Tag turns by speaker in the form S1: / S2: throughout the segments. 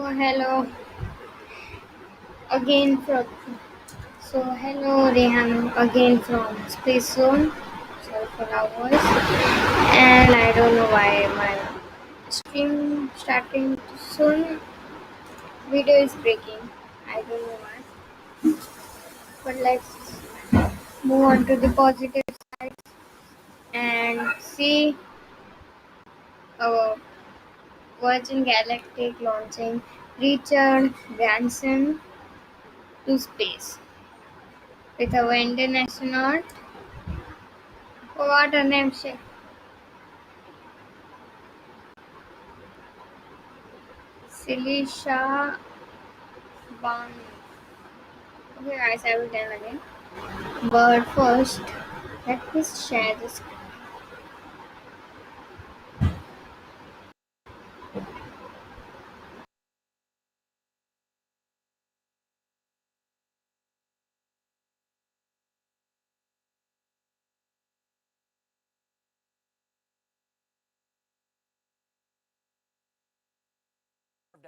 S1: Hello again from hello Rehan again from Space Zone. Sorry for our voice, and I don't know why my stream starting soon. Video is breaking. I don't know why, but let's move on to the positive side and see our Virgin Galactic launching Richard Branson to space with our Indian astronaut. What her name? Silisha Ban. Okay, guys, I will tell again. But first, let me share this.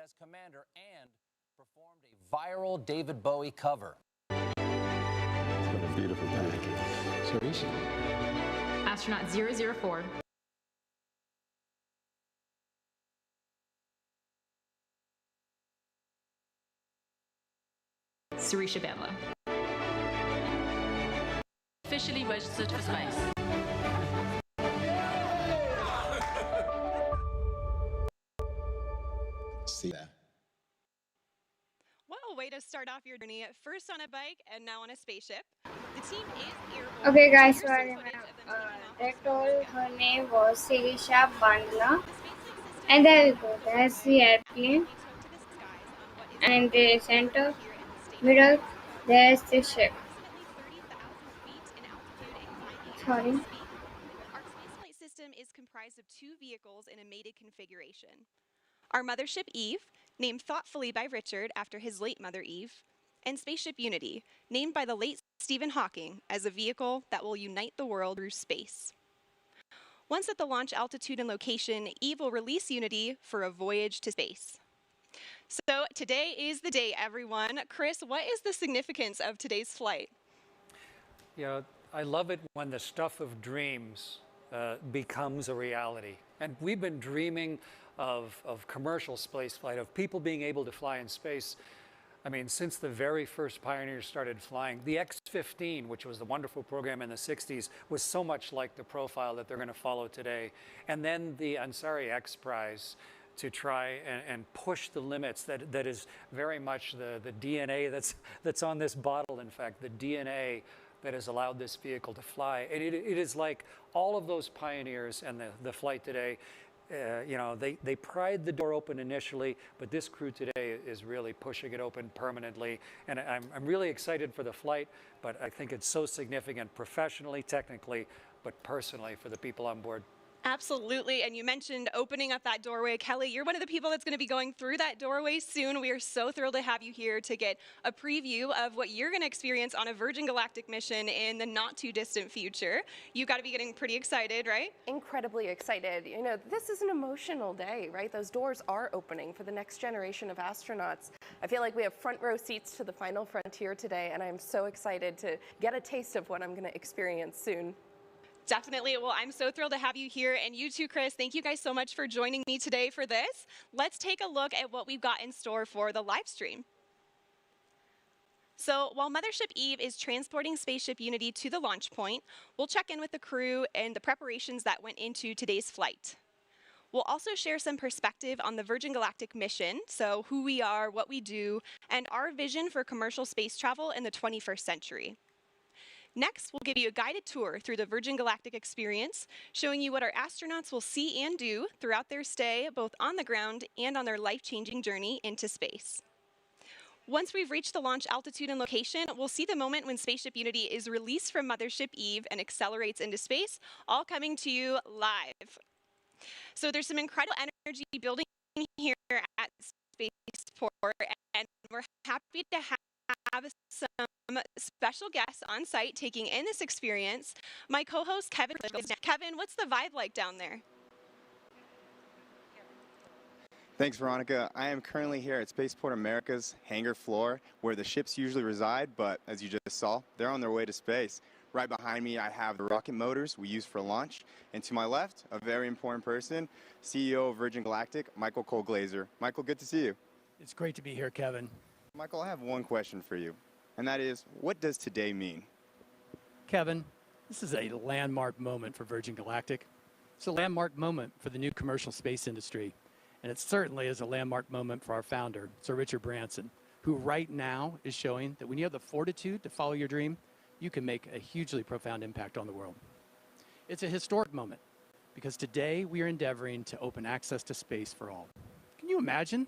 S2: As commander and performed a viral David Bowie cover.
S3: It's got a beautiful package. So
S4: Astronaut 004. Sarisha Bandla. Officially registered for space.
S3: See that.
S5: What a way to start off your journey. First on a bike and now on a spaceship. The team is airborne.
S1: Okay, guys, sorry, they told her name was Sirisha Bandla. And there we go. There's the airplane. And in the center, middle, there's the ship. Sorry.
S5: Our spaceflight system is comprised of two vehicles in a mated configuration. Our mothership Eve, named thoughtfully by Richard after his late mother Eve, and Spaceship Unity, named by the late Stephen Hawking as a vehicle that will unite the world through space. Once at the launch altitude and location, Eve will release Unity for a voyage to space. So today is the day, everyone. Chris, what is the significance of today's flight?
S6: You know, I love it when the stuff of dreams becomes a reality. And we've been dreaming of commercial spaceflight, of people being able to fly in space. I mean, since the very first pioneers started flying, the X-15, which was the wonderful program in the 60s, was so much like the profile that they're going to follow today. And then the Ansari X Prize to try and push the limits. That is very much the DNA that's on this bottle, in fact, the DNA that has allowed this vehicle to fly. And it is like all of those pioneers and the flight today, you know, they pried the door open initially, but this crew today is really pushing it open permanently. And I'm really excited for the flight, but I think it's so significant professionally, technically, but personally for the people on board.
S5: Absolutely, and you mentioned opening up that doorway. Kelly, you're one of the people that's going to be going through that doorway soon. We are so thrilled to have you here to get a preview of what you're going to experience on a Virgin Galactic mission in the not too distant future. You've got to be getting pretty excited, right?
S7: Incredibly excited. You know, this is an emotional day, right? Those doors are opening for the next generation of astronauts. I feel like we have front row seats to the final frontier today, and I'm so excited to get a taste of what I'm going to experience soon.
S5: Definitely. Well, I'm so thrilled to have you here. And you too, Chris. Thank you guys so much for joining me today for this. Let's take a look at what we've got in store for the live stream. So while Mothership Eve is transporting Spaceship Unity to the launch point, we'll check in with the crew and the preparations that went into today's flight. We'll also share some perspective on the Virgin Galactic mission, so who we are, what we do, and our vision for commercial space travel in the 21st century. Next, we'll give you a guided tour through the Virgin Galactic experience, showing you what our astronauts will see and do throughout their stay, both on the ground and on their life-changing journey into space. Once we've reached the launch altitude and location, we'll see the moment when Spaceship Unity is released from Mothership Eve and accelerates into space, all coming to you live. So there's some incredible energy building here at Spaceport, and we're happy to have some special guests on site taking in this experience. My co-host Kevin, what's the vibe like down there?
S8: Thanks, Veronica. I am currently here at Spaceport America's hangar floor, where the ships usually reside, but as you just saw, they're on their way to space. Right behind me, I have the rocket motors we use for launch, and to my left, a very important person, CEO of Virgin Galactic, Michael Cole-Glazer. Michael, good to see you.
S9: It's great to be here, Kevin.
S8: Michael, I have one question for you, and that is, what does today mean?
S9: Kevin, this is a landmark moment for Virgin Galactic. It's a landmark moment for the new commercial space industry. And it certainly is a landmark moment for our founder, Sir Richard Branson, who right now is showing that when you have the fortitude to follow your dream, you can make a hugely profound impact on the world. It's a historic moment because today we are endeavoring to open access to space for all. Can you imagine?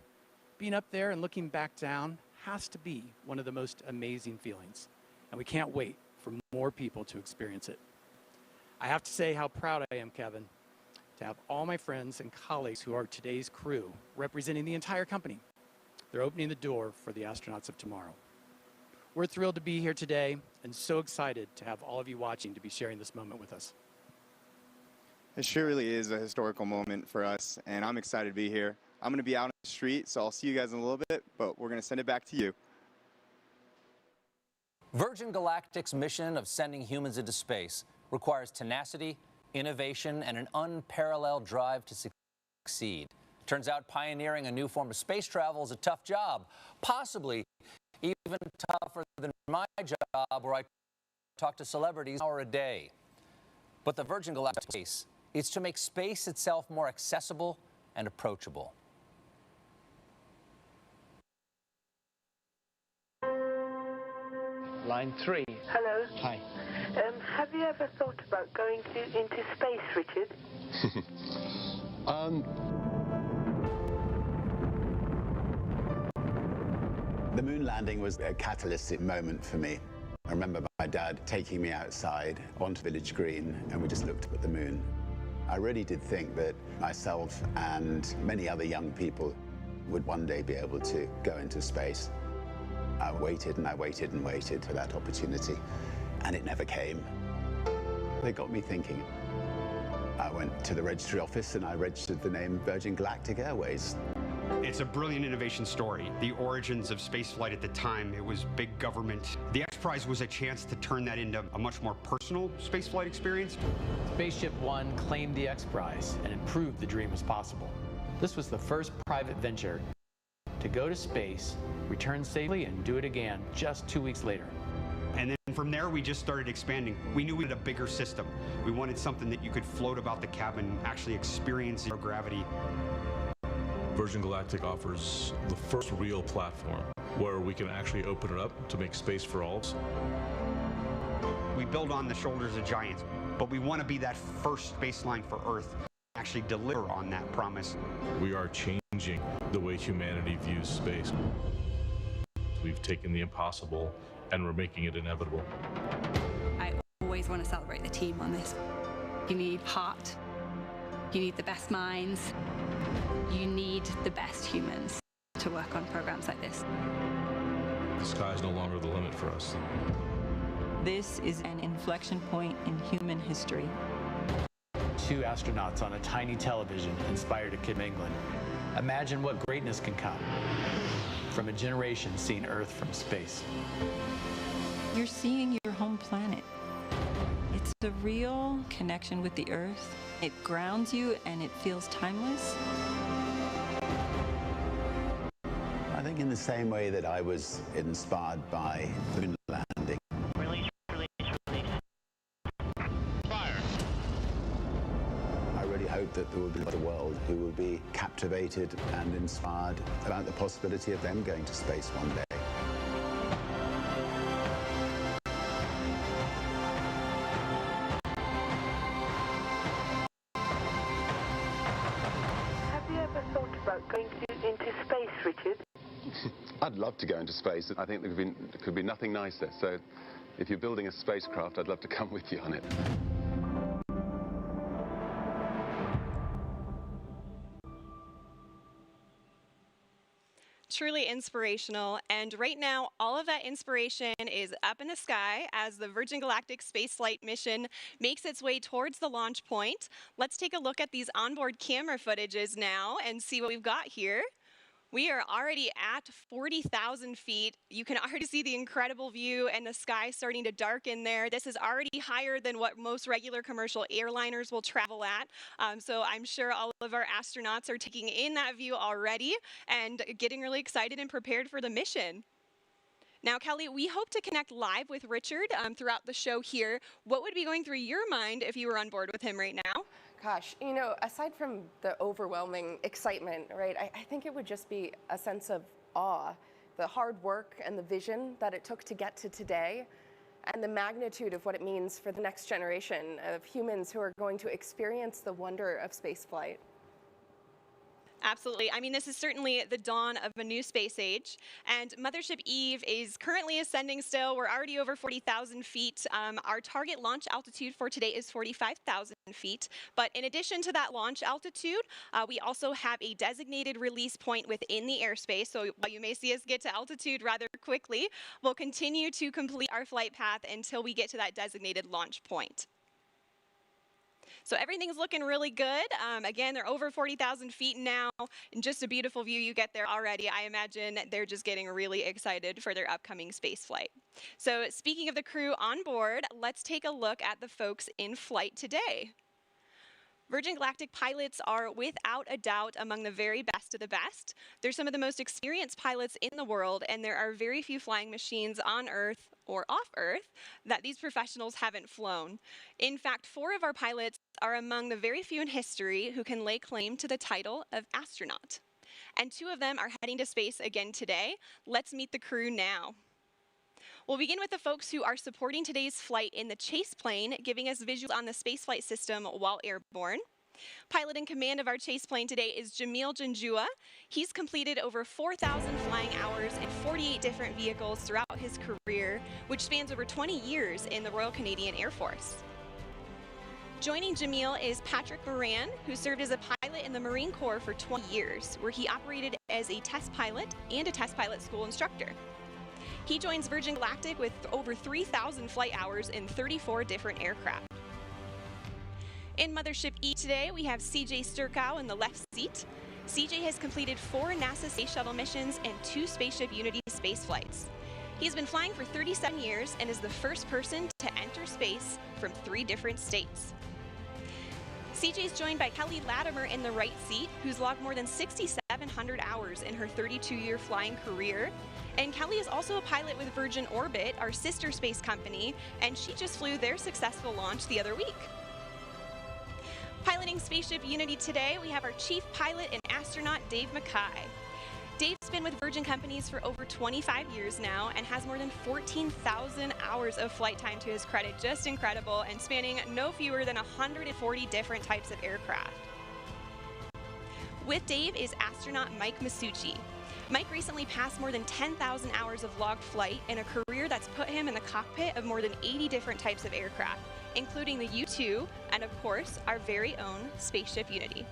S9: Being up there and looking back down has to be one of the most amazing feelings. And we can't wait for more people to experience it. I have to say how proud I am, Kevin, to have all my friends and colleagues who are today's crew representing the entire company. They're opening the door for the astronauts of tomorrow. We're thrilled to be here today and so excited to have all of you watching to be sharing this moment with us.
S8: It sure really is a historical moment for us, and I'm excited to be here. I'm going to be out on the street, so I'll see you guys in a little bit, but we're going to send it back to you.
S2: Virgin Galactic's mission of sending humans into space requires tenacity, innovation, and an unparalleled drive to succeed. Turns out pioneering a new form of space travel is a tough job, possibly even tougher than my job where I talk to celebrities an hour a day. But the Virgin Galactic space is to make space itself more accessible and approachable.
S10: Line 3.
S11: Hello.
S10: Hi.
S11: Have you ever thought about going into space, Richard?
S12: The moon landing was a catalytic moment for me. I remember my dad taking me outside onto Village Green, and we just looked up at the moon. I really did think that myself and many other young people would one day be able to go into space. I waited and I waited and waited for that opportunity, and it never came. They got me thinking. I went to the registry office and I registered the name Virgin Galactic Airways.
S13: It's a brilliant innovation story. The origins of spaceflight at the time, it was big government. The X Prize was a chance to turn that into a much more personal spaceflight experience.
S14: Spaceship One claimed the X Prize and it proved the dream was possible. This was the first private venture to go to space, return safely, and do it again just 2 weeks later.
S13: And then from there, we just started expanding. We knew we had a bigger system. We wanted something that you could float about the cabin, actually experience zero gravity.
S3: Virgin Galactic offers the first real platform where we can actually open it up to make space for all.
S13: We build on the shoulders of giants, but we want to be that first baseline for Earth, actually deliver on that promise.
S3: We are changing the way humanity views space. We've taken the impossible and we're making it inevitable.
S15: I always want to celebrate the team on this. You need heart, you need the best minds, you need the best humans to work on programs like this.
S3: The sky is no longer the limit for us.
S16: This is an inflection point in human history.
S14: 2 astronauts on a tiny television inspired a kid in England. Imagine what greatness can come from a generation seeing Earth from space.
S16: You're seeing your home planet. It's a real connection with the Earth. It grounds you and it feels timeless.
S12: I think in the same way that I was inspired by the moon landing.
S10: Release. Fire.
S12: I really hope that there will be the world who will be captivated and inspired about the possibility of them going to space one day.
S11: Have you ever thought about going into space, Richard?
S17: I'd love to go into space. I think there could be nothing nicer. So if you're building a spacecraft, I'd love to come with you on it.
S5: Truly inspirational. And right now, all of that inspiration is up in the sky as the Virgin Galactic spaceflight mission makes its way towards the launch point. Let's take a look at these onboard camera footages now and see what we've got here. We are already at 40,000 feet. You can already see the incredible view and the sky starting to darken there. This is already higher than what most regular commercial airliners will travel at. So I'm sure all of our astronauts are taking in that view already and getting really excited and prepared for the mission. Now, Kelly, we hope to connect live with Richard throughout the show here. What would be going through your mind if you were on board with him right now?
S7: Gosh, you know, aside from the overwhelming excitement, right, I think it would just be a sense of awe, the hard work and the vision that it took to get to today, and the magnitude of what it means for the next generation of humans who are going to experience the wonder of spaceflight.
S5: Absolutely. I mean, this is certainly the dawn of a new space age, and Mothership Eve is currently ascending still. We're already over 40,000 feet. Our target launch altitude for today is 45,000 feet. But in addition to that launch altitude, we also have a designated release point within the airspace. So while you may see us get to altitude rather quickly, we'll continue to complete our flight path until we get to that designated launch point. So everything's looking really good. Again, they're over 40,000 feet now, and just a beautiful view you get there already. I imagine they're just getting really excited for their upcoming space flight. So speaking of the crew on board, let's take a look at the folks in flight today. Virgin Galactic pilots are without a doubt among the very best of the best. They're some of the most experienced pilots in the world, and there are very few flying machines on Earth or off Earth that these professionals haven't flown. In fact, 4 of our pilots are among the very few in history who can lay claim to the title of astronaut. And 2 of them are heading to space again today. Let's meet the crew now. We'll begin with the folks who are supporting today's flight in the chase plane, giving us visuals on the spaceflight system while airborne. Pilot in command of our chase plane today is Jamil Janjua. He's completed over 4,000 flying hours in 48 different vehicles throughout his career, which spans over 20 years in the Royal Canadian Air Force. Joining Jamil is Patrick Moran, who served as a pilot in the Marine Corps for 20 years, where he operated as a test pilot and a test pilot school instructor. He joins Virgin Galactic with over 3,000 flight hours in 34 different aircraft. In Mothership E today, we have CJ Sturkow in the left seat. CJ has completed 4 NASA Space Shuttle missions and 2 Spaceship Unity space flights. He's been flying for 37 years and is the first person to enter space from 3 different states. CJ is joined by Kelly Latimer in the right seat, who's logged more than 6,700 hours in her 32-year flying career. And Kelly is also a pilot with Virgin Orbit, our sister space company, and she just flew their successful launch the other week. Piloting Spaceship Unity today, we have our chief pilot and astronaut, Dave Mackay. Dave's been with Virgin Companies for over 25 years now and has more than 14,000 hours of flight time to his credit. Just incredible, and spanning no fewer than 140 different types of aircraft. With Dave is astronaut Mike Masucci. Mike recently passed more than 10,000 hours of logged flight in a career that's put him in the cockpit of more than 80 different types of aircraft, including the U-2 and, of course, our very own Spaceship Unity.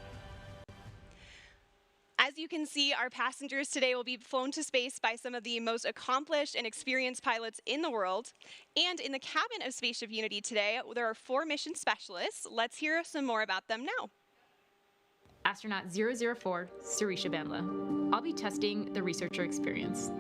S5: As you can see, our passengers today will be flown to space by some of the most accomplished and experienced pilots in the world. And in the cabin of Spaceship Unity today, there are 4 mission specialists. Let's hear some more about them now.
S4: Astronaut 004, Sirisha Bandla. I'll be testing the researcher experience.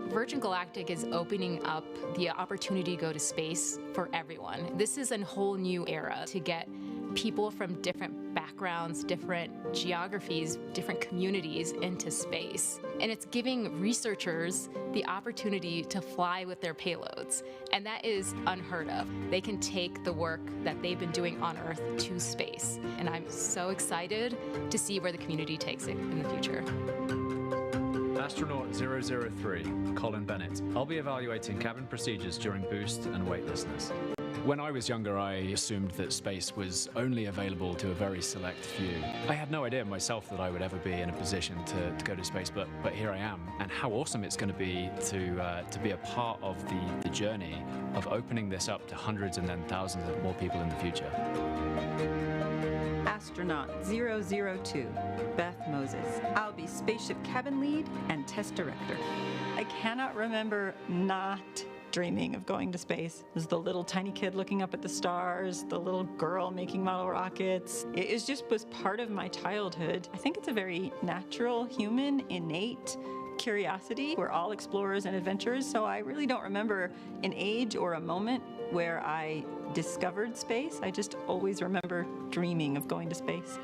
S4: Virgin Galactic is opening up the opportunity to go to space for everyone. This is a whole new era to get people from different backgrounds, different geographies, different communities into space. And it's giving researchers the opportunity to fly with their payloads. And that is unheard of. They can take the work that they've been doing on Earth to space. And I'm so excited to see where the community takes it in the future.
S10: Astronaut 003, Colin Bennett. I'll be evaluating cabin procedures during boost and weightlessness. When I was younger, I assumed that space was only available to a very select few. I had no idea myself that I would ever be in a position to go to space, but here I am. And how awesome it's going to be be a part of the journey of opening this up to hundreds and then thousands of more people in the future.
S16: Astronaut 002, Beth Moses. I'll be spaceship cabin lead and test director. I cannot remember not dreaming of going to space. There's the little tiny kid looking up at the stars, the little girl making model rockets. It just was part of my childhood. I think it's a very natural, human, innate curiosity. We're all explorers and adventurers, so I really don't remember an age or a moment where I discovered space. I just always remember dreaming of going to space.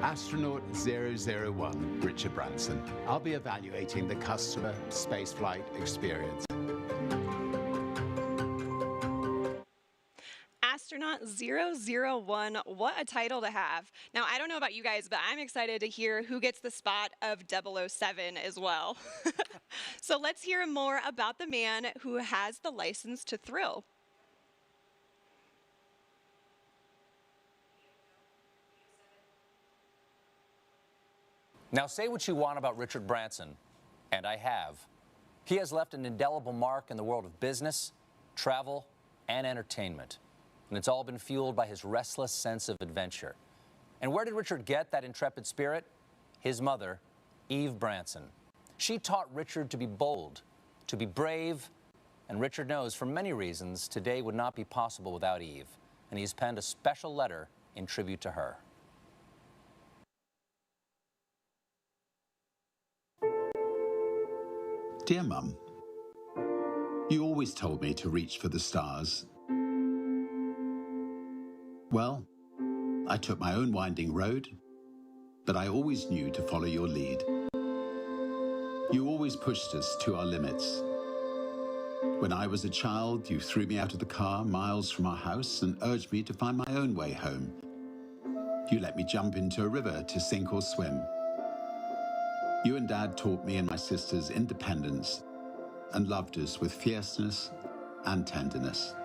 S12: Astronaut 001, Richard Branson. I'll be evaluating the customer spaceflight experience.
S5: Astronaut 001, what a title to have. Now, I don't know about you guys, but I'm excited to hear who gets the spot of 007 as well. So let's hear more about the man who has the license to thrill.
S2: Now, say what you want about Richard Branson, and I have. He has left an indelible mark in the world of business, travel, and entertainment. And it's all been fueled by his restless sense of adventure. And where did Richard get that intrepid spirit? His mother, Eve Branson. She taught Richard to be bold, to be brave, and Richard knows for many reasons today would not be possible without Eve. And he's penned a special letter in tribute to her.
S12: Dear Mum, you always told me to reach for the stars. Well, I took my own winding road, but I always knew to follow your lead. You always pushed us to our limits. When I was a child, you threw me out of the car miles from our house and urged me to find my own way home. You let me jump into a river to sink or swim. You and Dad taught me and my sisters independence and loved us with fierceness and tenderness.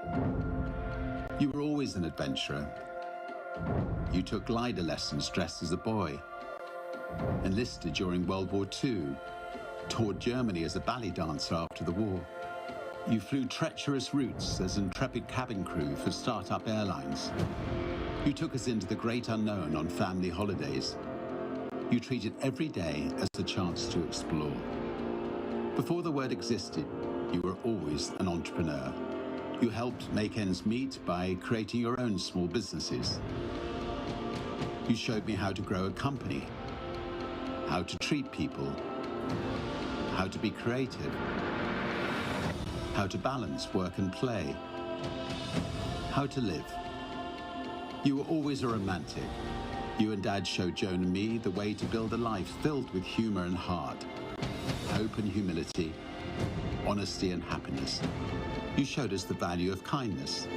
S12: You were always an adventurer. You took glider lessons dressed as a boy, enlisted during World War II, toured Germany as a ballet dancer after the war. You flew treacherous routes as intrepid cabin crew for start-up airlines. You took us into the great unknown on family holidays. You treated every day as a chance to explore. Before the word existed, you were always an entrepreneur. You helped make ends meet by creating your own small businesses. You showed me how to grow a company, how to treat people, how to be creative, how to balance work and play, how to live. You were always a romantic. You and Dad showed Joan and me the way to build a life filled with humor and heart, hope and humility, honesty and happiness. You showed us the value of kindness,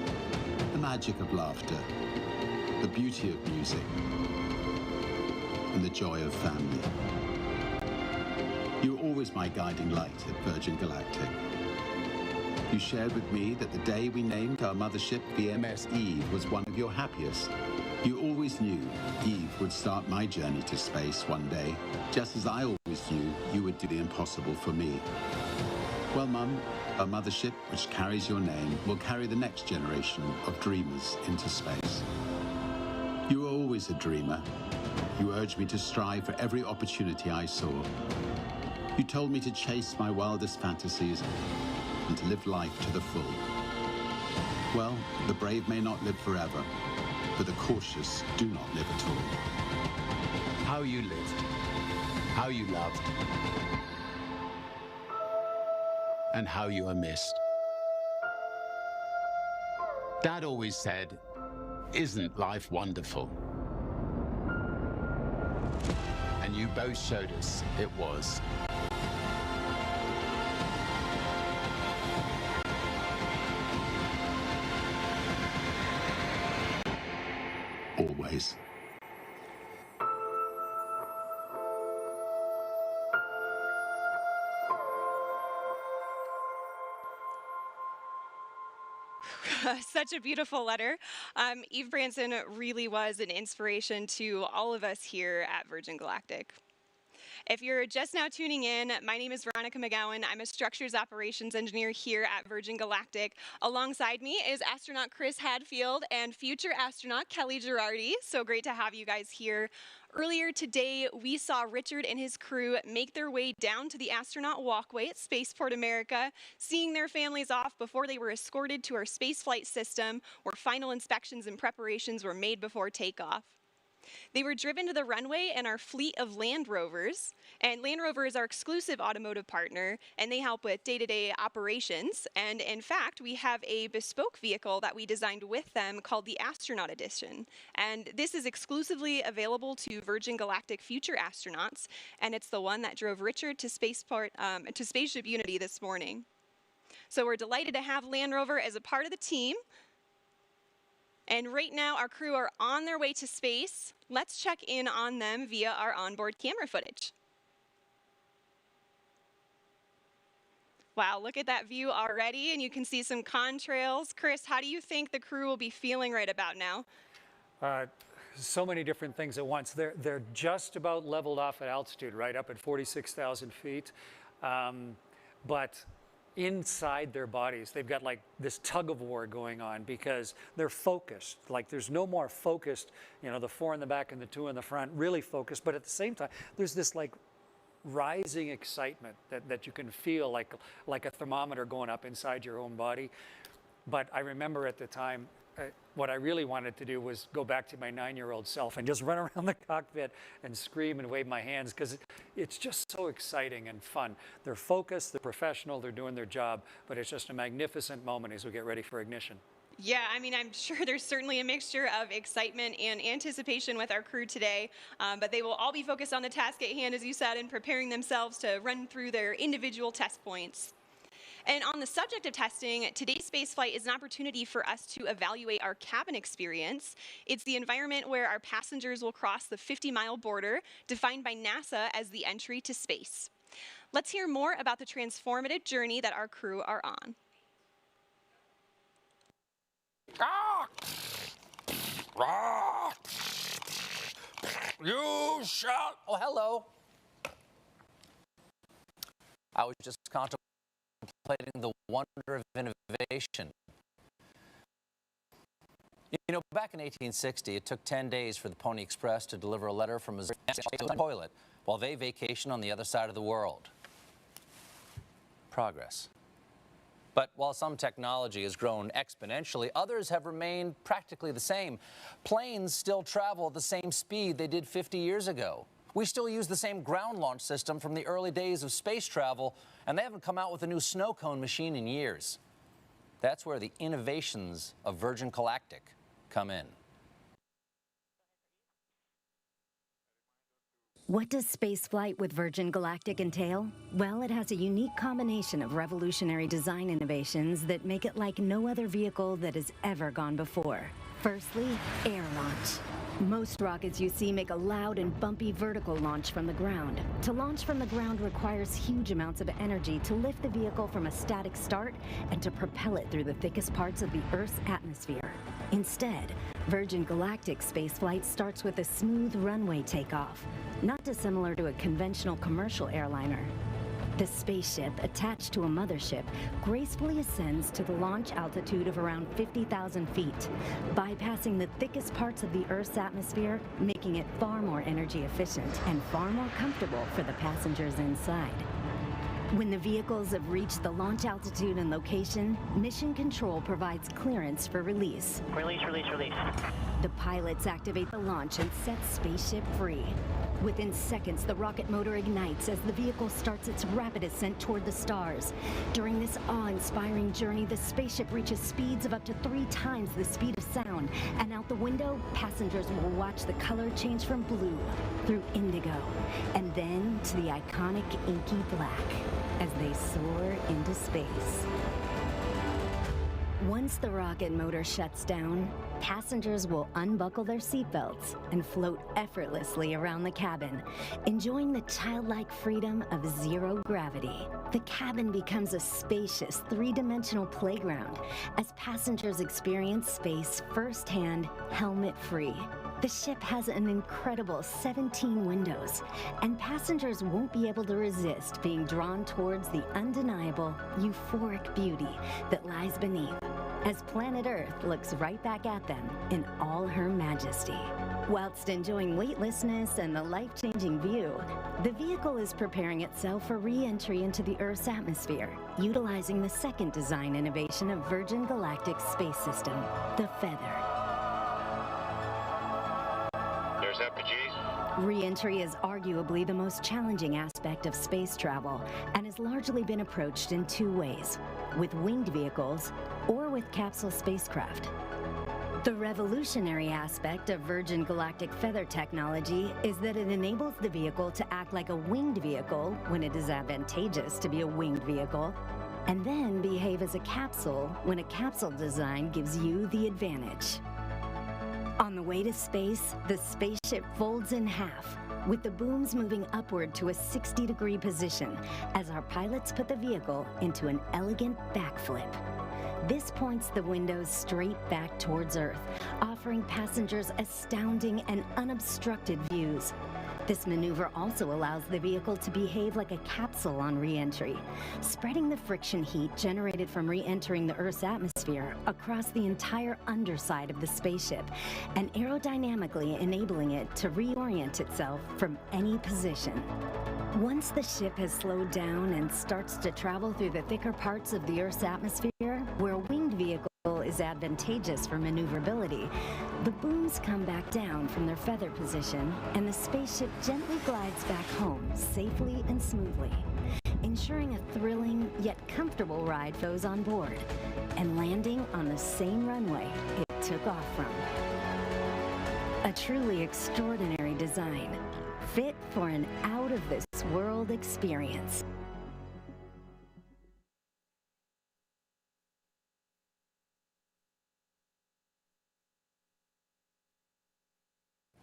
S12: the magic of laughter, the beauty of music, and the joy of family. You were always my guiding light at Virgin Galactic. You shared with me that the day we named our mothership VMS Eve was one of your happiest. You always knew Eve would start my journey to space one day, just as I always knew you would do the impossible for me. Well, Mum, our mothership, which carries your name, will carry the next generation of dreamers into space. You were always a dreamer. You urged me to strive for every opportunity I saw. You told me to chase my wildest fantasies and to live life to the full. Well, the brave may not live forever, but the cautious do not live at all. How you lived, how you loved, and how you are missed. Dad always said, "Isn't life wonderful?" And you both showed us it was. Always.
S5: Such a beautiful letter. Eve Branson really was an inspiration to all of us here at Virgin Galactic. If you're just now tuning in, my name is Veronica McGowan. I'm a structures operations engineer here at Virgin Galactic. Alongside me is astronaut Chris Hadfield and future astronaut Kelly Girardi. So great to have you guys here. Earlier today, we saw Richard and his crew make their way down to the astronaut walkway at Spaceport America, seeing their families off before they were escorted to our spaceflight system, where final inspections and preparations were made before takeoff. They were driven to the runway in our fleet of Land Rovers, and Land Rover is our exclusive automotive partner, and they help with day-to-day operations. And in fact, we have a bespoke vehicle that we designed with them called the Astronaut Edition. And this is exclusively available to Virgin Galactic future astronauts, and it's the one that drove Richard to to Spaceship Unity this morning. So we're delighted to have Land Rover as a part of the team. And right now, our crew are on their way to space. Let's check in on them via our onboard camera footage. Wow, look at that view already, and you can see some contrails. Chris, how do you think the crew will be feeling right about now?
S6: So many different things at once. They're just about leveled off at altitude, right up at 46,000 feet. But inside their bodies, they've got like this tug of war going on because they're focused. Like there's no more focused, you know, the 4 in the back and the 2 in the front, really focused. But at the same time, there's this like rising excitement that you can feel like a thermometer going up inside your own body. But I remember at the time, what I really wanted to do was go back to my 9-year-old self and just run around the cockpit and scream and wave my hands because it's just so exciting and fun. They're focused, they're professional, they're doing their job, but it's just a magnificent moment as we get ready for ignition.
S5: Yeah, I mean, I'm sure there's certainly a mixture of excitement and anticipation with our crew today, but they will all be focused on the task at hand, as you said, and preparing themselves to run through their individual test points. And on the subject of testing, today's spaceflight is an opportunity for us to evaluate our cabin experience. It's the environment where our passengers will cross the 50-mile border, defined by NASA as the entry to space. Let's hear more about the transformative journey that our crew are on.
S2: You shall. Oh, hello. I was just contemplating the wonder of innovation. You know, back in 1860, it took 10 days for the Pony Express to deliver a letter from Missouri to the toilet while they vacation on the other side of the world. Progress. But while some technology has grown exponentially, others have remained practically the same. Planes still travel at the same speed they did 50 years ago. We still use the same ground launch system from the early days of space travel, and they haven't come out with a new snow cone machine in years. That's where the innovations of Virgin Galactic come in.
S18: What does spaceflight with Virgin Galactic entail? Well, it has a unique combination of revolutionary design innovations that make it like no other vehicle that has ever gone before. Firstly, air launch. Most rockets you see make a loud and bumpy vertical launch from the ground. To launch from the ground requires huge amounts of energy to lift the vehicle from a static start and to propel it through the thickest parts of the Earth's atmosphere. Instead, Virgin Galactic spaceflight starts with a smooth runway takeoff, not dissimilar to a conventional commercial airliner. The spaceship, attached to a mothership, gracefully ascends to the launch altitude of around 50,000 feet, bypassing the thickest parts of the Earth's atmosphere, making it far more energy efficient and far more comfortable for the passengers inside. When the vehicles have reached the launch altitude and location, Mission Control provides clearance for release.
S19: Release, release, release.
S18: The pilots activate the launch and set spaceship free. Within seconds, the rocket motor ignites as the vehicle starts its rapid ascent toward the stars. During this awe-inspiring journey, the spaceship reaches speeds of up to 3 times the speed of sound. And out the window, passengers will watch the color change from blue through indigo, and then to the iconic inky black as they soar into space. Once the rocket motor shuts down, passengers will unbuckle their seatbelts and float effortlessly around the cabin, enjoying the childlike freedom of zero gravity. The cabin becomes a spacious, three-dimensional playground as passengers experience space firsthand, helmet-free. The ship has an incredible 17 windows, and passengers won't be able to resist being drawn towards the undeniable, euphoric beauty that lies beneath, as planet Earth looks right back at them in all her majesty. Whilst enjoying weightlessness and the life-changing view, the vehicle is preparing itself for re-entry into the Earth's atmosphere, utilizing the second design innovation of Virgin Galactic's space system, the Feather.
S19: There's FPG.
S18: Re-entry is arguably the most challenging aspect of space travel and has largely been approached in two ways, with winged vehicles or with capsule spacecraft. The revolutionary aspect of Virgin Galactic Feather technology is that it enables the vehicle to act like a winged vehicle when it is advantageous to be a winged vehicle, and then behave as a capsule when a capsule design gives you the advantage. On the way to space, the spaceship folds in half, with the booms moving upward to a 60-degree position as our pilots put the vehicle into an elegant backflip. This points the windows straight back towards Earth, offering passengers astounding and unobstructed views. This maneuver also allows the vehicle to behave like a capsule on re-entry, spreading the friction heat generated from re-entering the Earth's atmosphere across the entire underside of the spaceship, and aerodynamically enabling it to reorient itself from any position. Once the ship has slowed down and starts to travel through the thicker parts of the Earth's atmosphere, where a winged vehicle is advantageous for maneuverability, the booms come back down from their feather position, and the spaceship gently glides back home safely and smoothly, ensuring a thrilling yet comfortable ride for those on board, and landing on the same runway it took off from. A truly extraordinary design, fit for an out-of-this-world experience.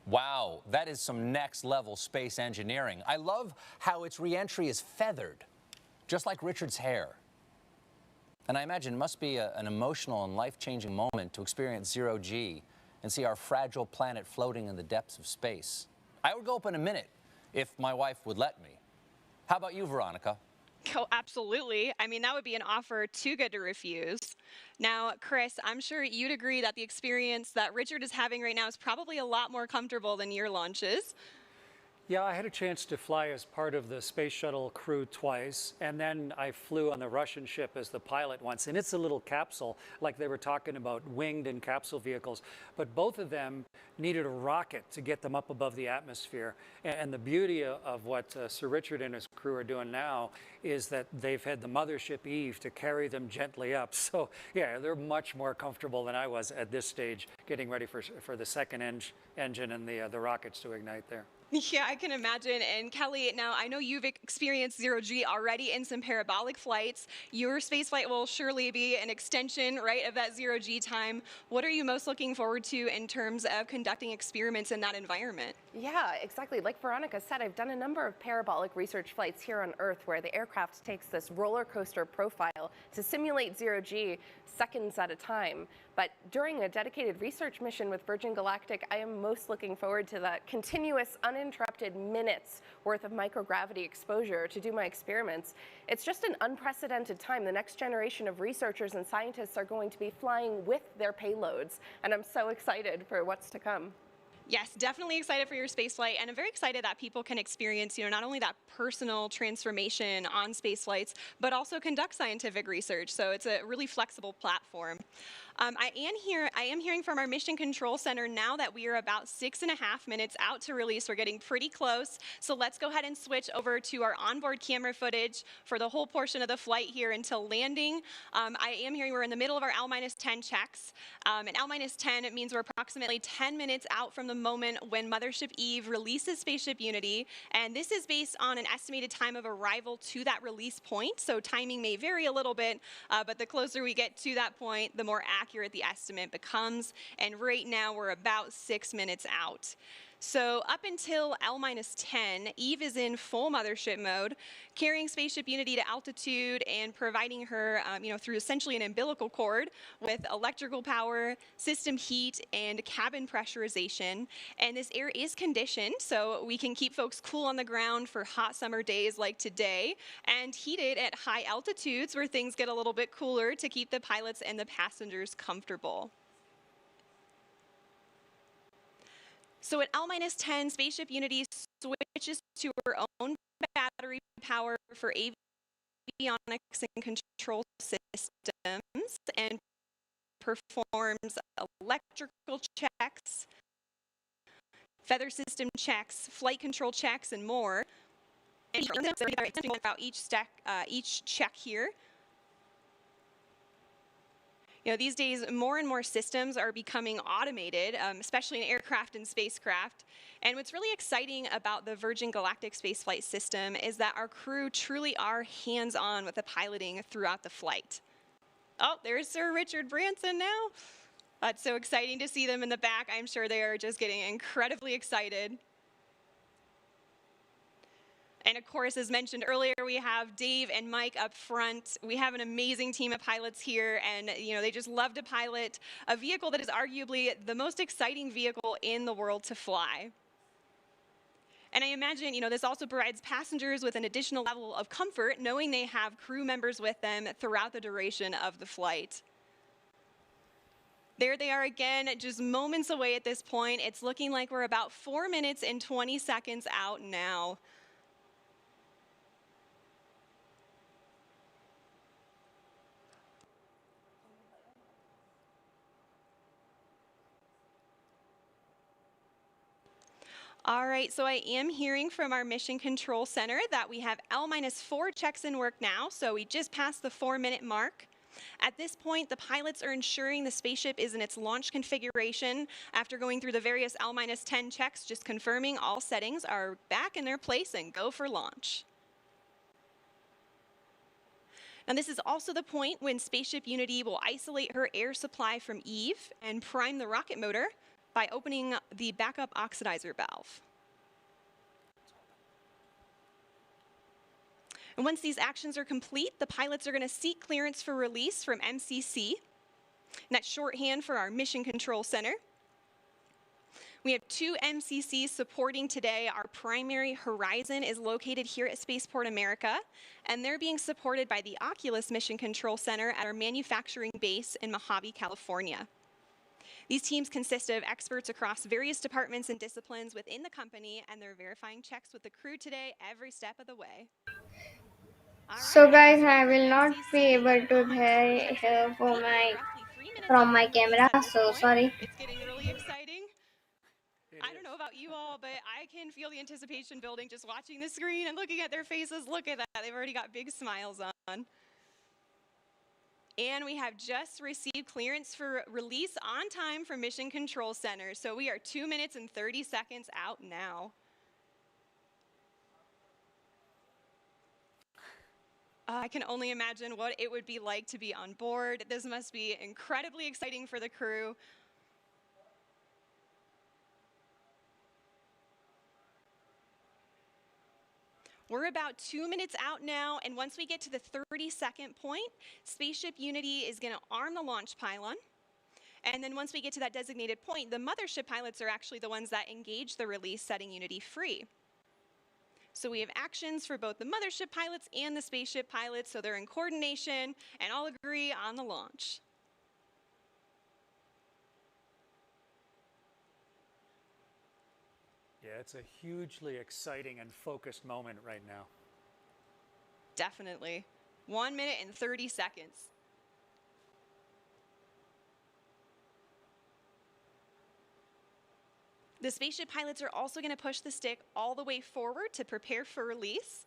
S2: Wow, that is some next-level space engineering. I love how its re-entry is feathered, just like Richard's hair. And I imagine it must be an emotional and life-changing moment to experience zero-G and see our fragile planet floating in the depths of space. I would go up in a minute if my wife would let me. How about you, Veronica?
S5: Oh, absolutely. I mean, that would be an offer too good to refuse. Now, Chris, I'm sure you'd agree that the experience that Richard is having right now is probably a lot more comfortable than your launches.
S6: Yeah, I had a chance to fly as part of the space shuttle crew twice, and then I flew on the Russian ship as the pilot once. And it's a little capsule, like they were talking about winged and capsule vehicles. But both of them needed a rocket to get them up above the atmosphere. And the beauty of what Sir Richard and his crew are doing now is that they've had the mothership Eve to carry them gently up. So yeah, they're much more comfortable than I was at this stage, getting ready for the second engine and the rockets to ignite there.
S5: Yeah, I can imagine. And Kelly, now I know you've experienced zero-G already in some parabolic flights. Your space flight will surely be an extension, right, of that zero-G time. What are you most looking forward to in terms of conducting experiments in that environment?
S7: Yeah, exactly. Like Veronica said, I've done a number of parabolic research flights here on Earth where the aircraft takes this roller coaster profile to simulate zero-G seconds at a time. But during a dedicated research mission with Virgin Galactic, I am most looking forward to that continuous, uninterrupted minutes worth of microgravity exposure to do my experiments. It's just an unprecedented time. The next generation of researchers and scientists are going to be flying with their payloads, and I'm so excited for what's to come.
S5: Yes, definitely excited for your space flight, and I'm very excited that people can experience, not only that personal transformation on space flights, but also conduct scientific research. So it's a really flexible platform. I am hearing from our Mission Control Center now that we are about 6.5 minutes out to release. We're getting pretty close. So let's go ahead and switch over to our onboard camera footage for the whole portion of the flight here until landing. I am hearing we're in the middle of our L-10 checks. And L-10, it means we're approximately 10 minutes out from the moment when Mothership Eve releases Spaceship Unity. And this is based on an estimated time of arrival to that release point. So timing may vary a little bit, but the closer we get to that point, the more accurate the estimate becomes. And right now we're about 6 minutes out. So up until L-10, Eve is in full mothership mode, carrying Spaceship Unity to altitude and providing her, through essentially an umbilical cord with electrical power, system heat, and cabin pressurization. And this air is conditioned, so we can keep folks cool on the ground for hot summer days like today, and heated at high altitudes where things get a little bit cooler to keep the pilots and the passengers comfortable. So at L-10, Spaceship Unity switches to her own battery power for avionics and control systems and performs electrical checks, feather system checks, flight control checks, and more. And about each check here. These days, more and more systems are becoming automated, especially in aircraft and spacecraft. And what's really exciting about the Virgin Galactic spaceflight system is that our crew truly are hands-on with the piloting throughout the flight. Oh, there's Sir Richard Branson now. It's so exciting to see them in the back. I'm sure they are just getting incredibly excited. And of course, as mentioned earlier, we have Dave and Mike up front. We have an amazing team of pilots here, and they just love to pilot a vehicle that is arguably the most exciting vehicle in the world to fly. And I imagine, this also provides passengers with an additional level of comfort, knowing they have crew members with them throughout the duration of the flight. There they are again, just moments away at this point. It's looking like we're about 4 minutes and 20 seconds out now. All right, so I am hearing from our Mission Control Center that we have L-4 checks in work now, so we just passed the 4-minute mark. At this point, the pilots are ensuring the spaceship is in its launch configuration after going through the various L-10 checks, just confirming all settings are back in their place and go for launch. Now, this is also the point when Spaceship Unity will isolate her air supply from Eve and prime the rocket motor by opening the backup oxidizer valve. And once these actions are complete, the pilots are going to seek clearance for release from MCC. And that's shorthand for our Mission Control Center. We have 2 MCCs supporting today. Our primary Horizon is located here at Spaceport America, and they're being supported by the Oculus Mission Control Center at our manufacturing base in Mojave, California. These teams consist of experts across various departments and disciplines within the company, and they're verifying checks with the crew today every step of the way.
S1: So guys, I will not be able to hear from my camera, so sorry.
S5: It's getting really exciting. I don't know about you all, but I can feel the anticipation building just watching the screen and looking at their faces. Look at that, they've already got big smiles on. And we have just received clearance for release on time from Mission Control Center. So we are 2 minutes and 30 seconds out now. I can only imagine what it would be like to be on board. This must be incredibly exciting for the crew. We're about 2 minutes out now, and once we get to the 30-second point, Spaceship Unity is going to arm the launch pylon. And then once we get to that designated point, the mothership pilots are actually the ones that engage the release, setting Unity free. So we have actions for both the mothership pilots and the spaceship pilots, so they're in coordination and all agree on the launch.
S6: Yeah, it's a hugely exciting and focused moment right now.
S5: Definitely. 1 minute and 30 seconds. The spaceship pilots are also going to push the stick all the way forward to prepare for release.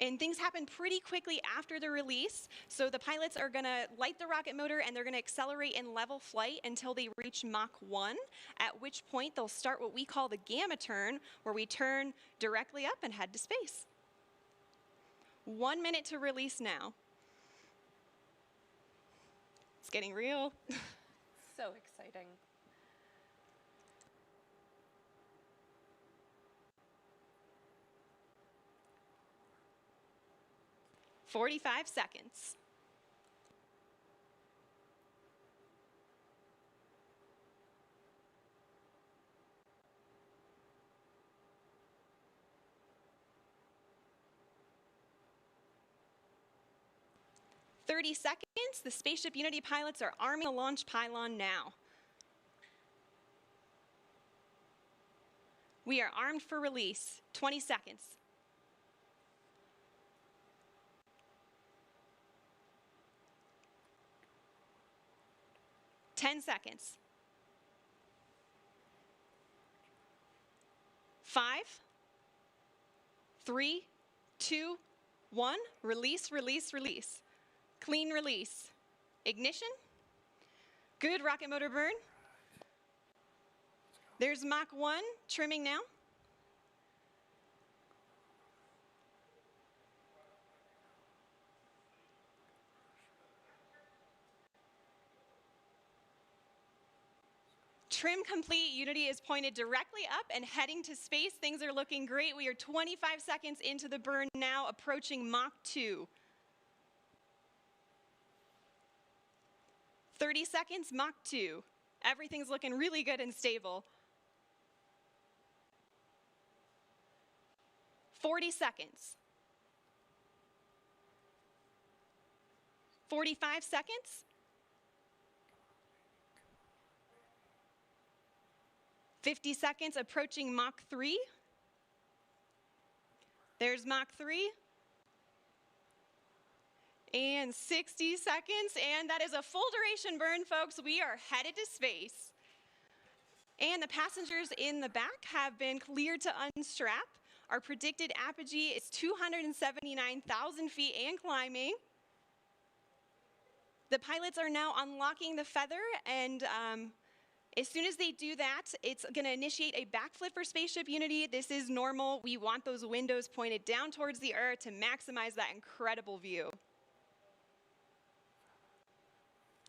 S5: And things happen pretty quickly after the release. So the pilots are going to light the rocket motor and they're going to accelerate in level flight until they reach Mach 1, at which point they'll start what we call the gamma turn, where we turn directly up and head to space. 1 minute to release now. It's getting real.
S7: So exciting.
S5: 45 seconds. Seconds. The Spaceship Unity pilots are arming the launch pylon now. We are armed for release. 20 seconds. 10 seconds. 5, 3, 2, 1. Release, release, release. Clean release. Ignition. Good rocket motor burn. There's Mach 1 trimming now. Trim complete. Unity is pointed directly up and heading to space. Things are looking great. We are 25 seconds into the burn now, approaching Mach 2. 30 seconds, Mach 2. Everything's looking really good and stable. 40 seconds. 45 seconds. 50 seconds, approaching Mach 3. There's Mach 3. And 60 seconds, and that is a full duration burn, folks. We are headed to space. And the passengers in the back have been cleared to unstrap. Our predicted apogee is 279,000 feet and climbing. The pilots are now unlocking the feather, and as soon as they do that, it's going to initiate a backflip for Spaceship Unity. This is normal. We want those windows pointed down towards the Earth to maximize that incredible view.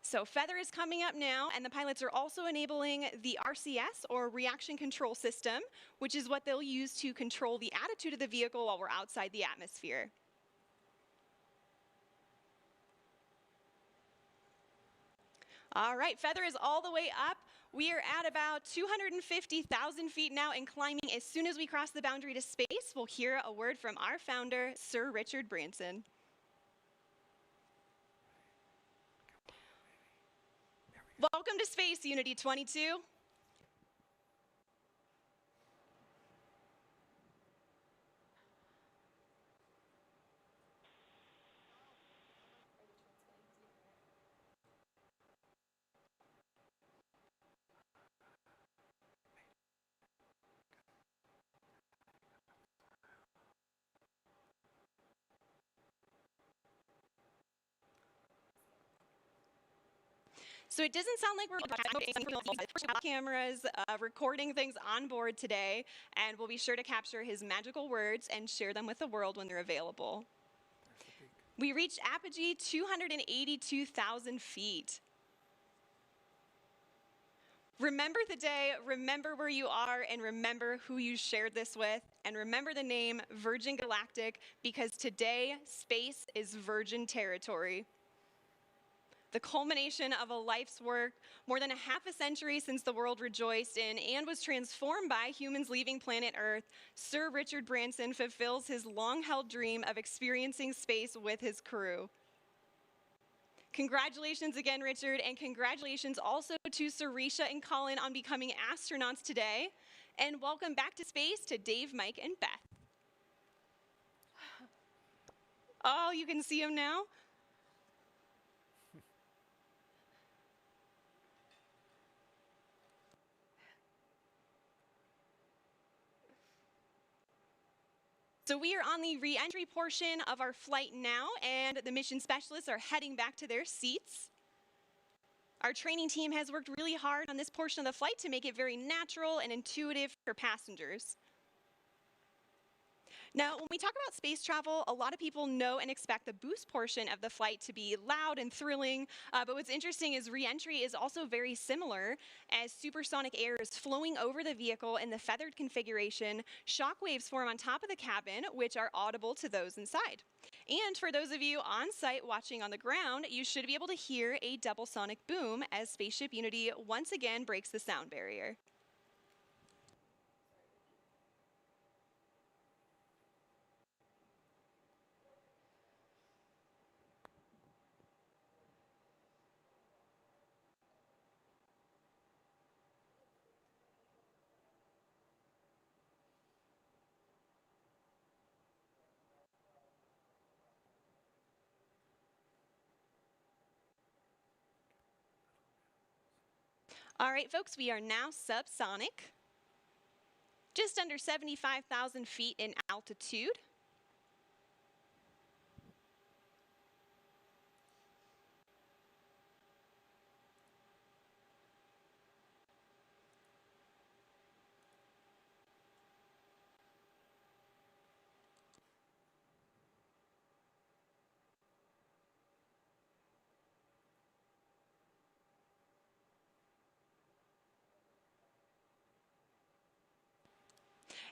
S5: So feather is coming up now, and the pilots are also enabling the RCS, or reaction control system, which is what they'll use to control the attitude of the vehicle while we're outside the atmosphere. All right, feather is all the way up. We are at about 250,000 feet now and climbing. As soon as we cross the boundary to space, we'll hear a word from our founder, Sir Richard Branson. Welcome to Space, Unity 22. So it doesn't sound like we're cameras recording things on board today, and we'll be sure to capture his magical words and share them with the world when they're available. We reached apogee 282,000 feet. Remember the day, remember where you are, and remember who you shared this with, and remember the name Virgin Galactic, because today, space is virgin territory. The culmination of a life's work, more than a half a century since the world rejoiced in and was transformed by humans leaving planet Earth, Sir Richard Branson fulfills his long-held dream of experiencing space with his crew. Congratulations again, Richard, and congratulations also to Sarisha and Colin on becoming astronauts today. And welcome back to space to Dave, Mike, and Beth. Oh, you can see them now? So we are on the re-entry portion of our flight now, and the mission specialists are heading back to their seats. Our training team has worked really hard on this portion of the flight to make it very natural and intuitive for passengers. Now, when we talk about space travel, a lot of people know and expect the boost portion of the flight to be loud and thrilling, but what's interesting is re-entry is also very similar, as supersonic air is flowing over the vehicle in the feathered configuration. Shock waves form on top of the cabin, which are audible to those inside. And for those of you on site watching on the ground, you should be able to hear a double sonic boom as Spaceship Unity once again breaks the sound barrier. All right, folks, we are now subsonic, just under 75,000 feet in altitude.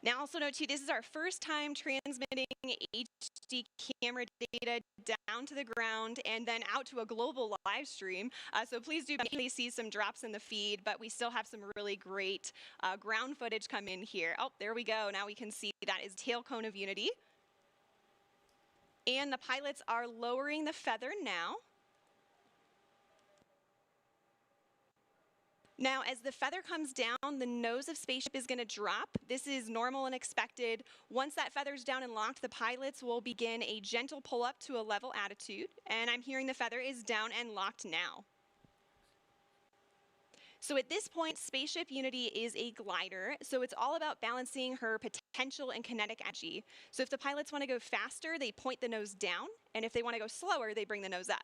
S5: Now also note too, this is our first time transmitting HD camera data down to the ground and then out to a global live stream. So please do see some drops in the feed, but we still have some really great ground footage come in here. Oh, there we go. Now we can see that is tail cone of Unity. And the pilots are lowering the feather now. Now, as the feather comes down, the nose of Spaceship is going to drop. This is normal and expected. Once that feather's down and locked, the pilots will begin a gentle pull up to a level attitude. And I'm hearing the feather is down and locked now. So at this point, Spaceship Unity is a glider, so it's all about balancing her potential and kinetic energy. So if the pilots want to go faster, they point the nose down, and if they want to go slower, they bring the nose up.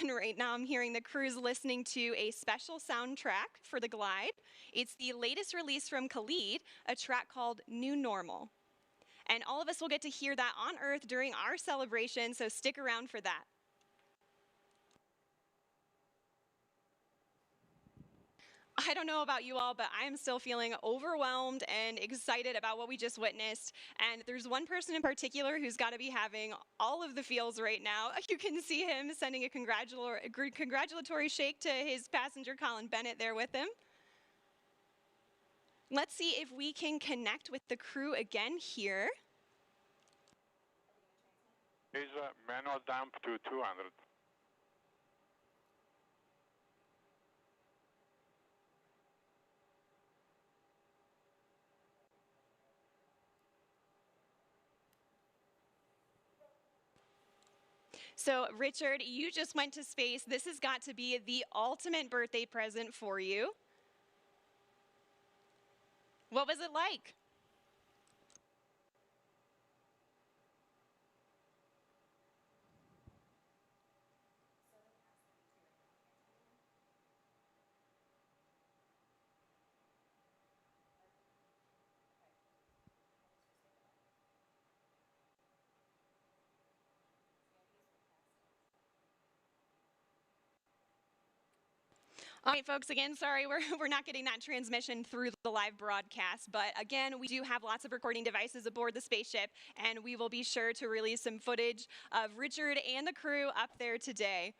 S5: And right now I'm hearing the crew's listening to a special soundtrack for the glide. It's the latest release from Khalid, a track called New Normal. And all of us will get to hear that on Earth during our celebration, so stick around for that. I don't know about you all, but I am still feeling overwhelmed and excited about what we just witnessed. And there's one person in particular who's got to be having all of the feels right now. You can see him sending a congratulatory shake to his passenger, Colin Bennett, there with him. Let's see if we can connect with the crew again here.
S19: Is manual dump to 200.
S5: So, Richard, you just went to space. This has got to be the ultimate birthday present for you. What was it like? All right, folks, again, sorry, we're not getting that transmission through the live broadcast. But again, we do have lots of recording devices aboard the spaceship, and we will be sure to release some footage of Richard and the crew up there today.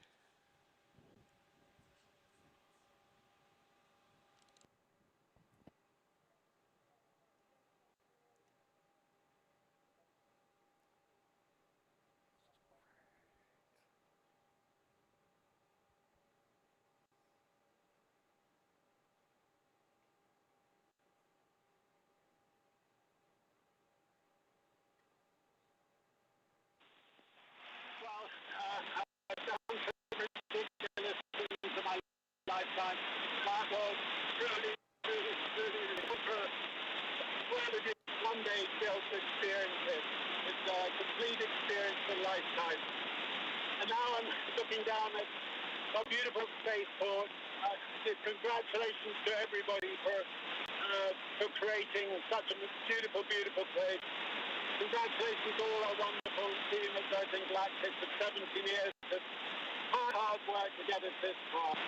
S19: I've done some ridiculous things in my lifetime. That was really one day built to experience it. It's a complete experience for a lifetime. And now I'm looking down at a beautiful spaceport. Congratulations to everybody for creating such a beautiful, beautiful place. Congratulations to all our wonderful team at Virgin Galactic for 17 years of hard work to get us this far.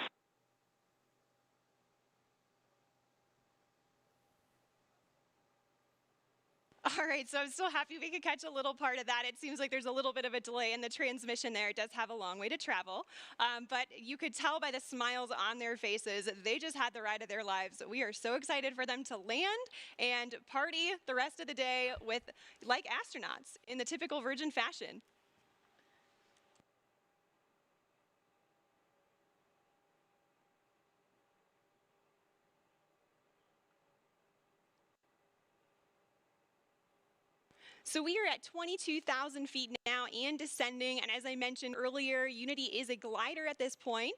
S5: right, so I'm still happy we could catch a little part of that. It seems like there's a little bit of a delay in the transmission there. It does have a long way to travel, but you could tell by the smiles on their faces, they just had the ride of their lives. We are so excited for them to land and party the rest of the day with, like astronauts, in the typical Virgin fashion. So we are at 22,000 feet now and descending. And as I mentioned earlier, Unity is a glider at this point.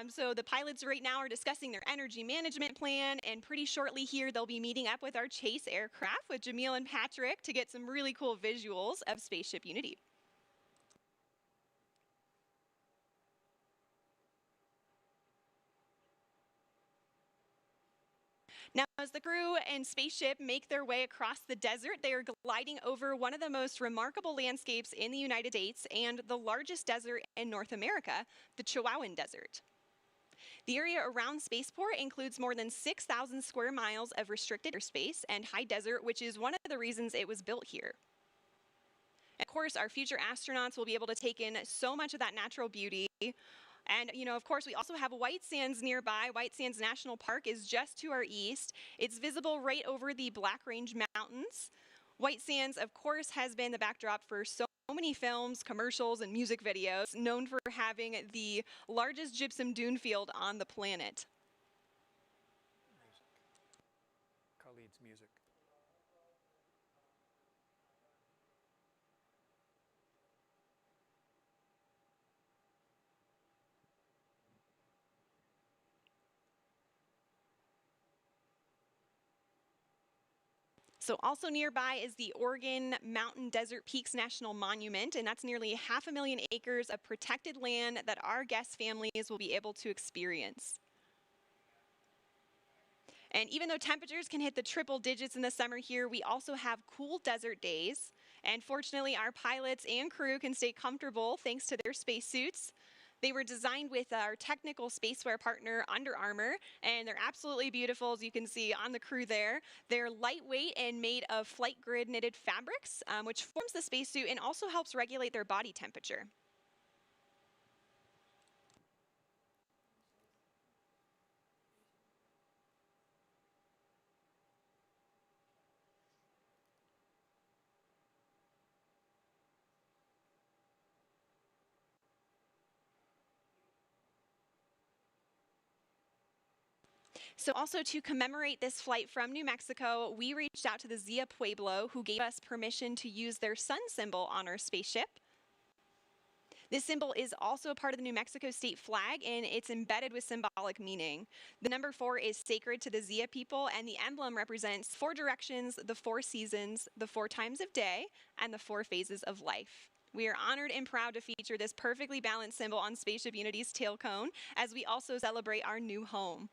S5: So the pilots right now are discussing their energy management plan. And pretty shortly here, they'll be meeting up with our chase aircraft with Jamil and Patrick to get some really cool visuals of Spaceship Unity. Now, as the crew and spaceship make their way across the desert, they are gliding over one of the most remarkable landscapes in the United States and the largest desert in North America, the Chihuahuan Desert. The area around Spaceport includes more than 6,000 square miles of restricted airspace and high desert, which is one of the reasons it was built here. Of course, our future astronauts will be able to take in so much of that natural beauty. And, of course, we also have White Sands nearby. White Sands National Park is just to our east. It's visible right over the Black Range Mountains. White Sands, of course, has been the backdrop for so many films, commercials, and music videos, known for having the largest gypsum dune field on the planet.
S6: Khalid's music.
S5: So also nearby is the Oregon Mountain Desert Peaks National Monument, and that's nearly 500,000 acres of protected land that our guest families will be able to experience. And even though temperatures can hit the triple digits in the summer here, we also have cool desert days. And fortunately, our pilots and crew can stay comfortable thanks to their spacesuits. They were designed with our technical spaceware partner, Under Armour, and they're absolutely beautiful, as you can see on the crew there. They're lightweight and made of flight grid knitted fabrics, which forms the spacesuit and also helps regulate their body temperature. So also to commemorate this flight from New Mexico, we reached out to the Zia Pueblo, who gave us permission to use their sun symbol on our spaceship. This symbol is also a part of the New Mexico state flag, and it's embedded with symbolic meaning. The number 4 is sacred to the Zia people, and the emblem represents 4 directions, the 4 seasons, the 4 times of day, and the 4 phases of life. We are honored and proud to feature this perfectly balanced symbol on Spaceship Unity's tail cone, as we also celebrate our new home.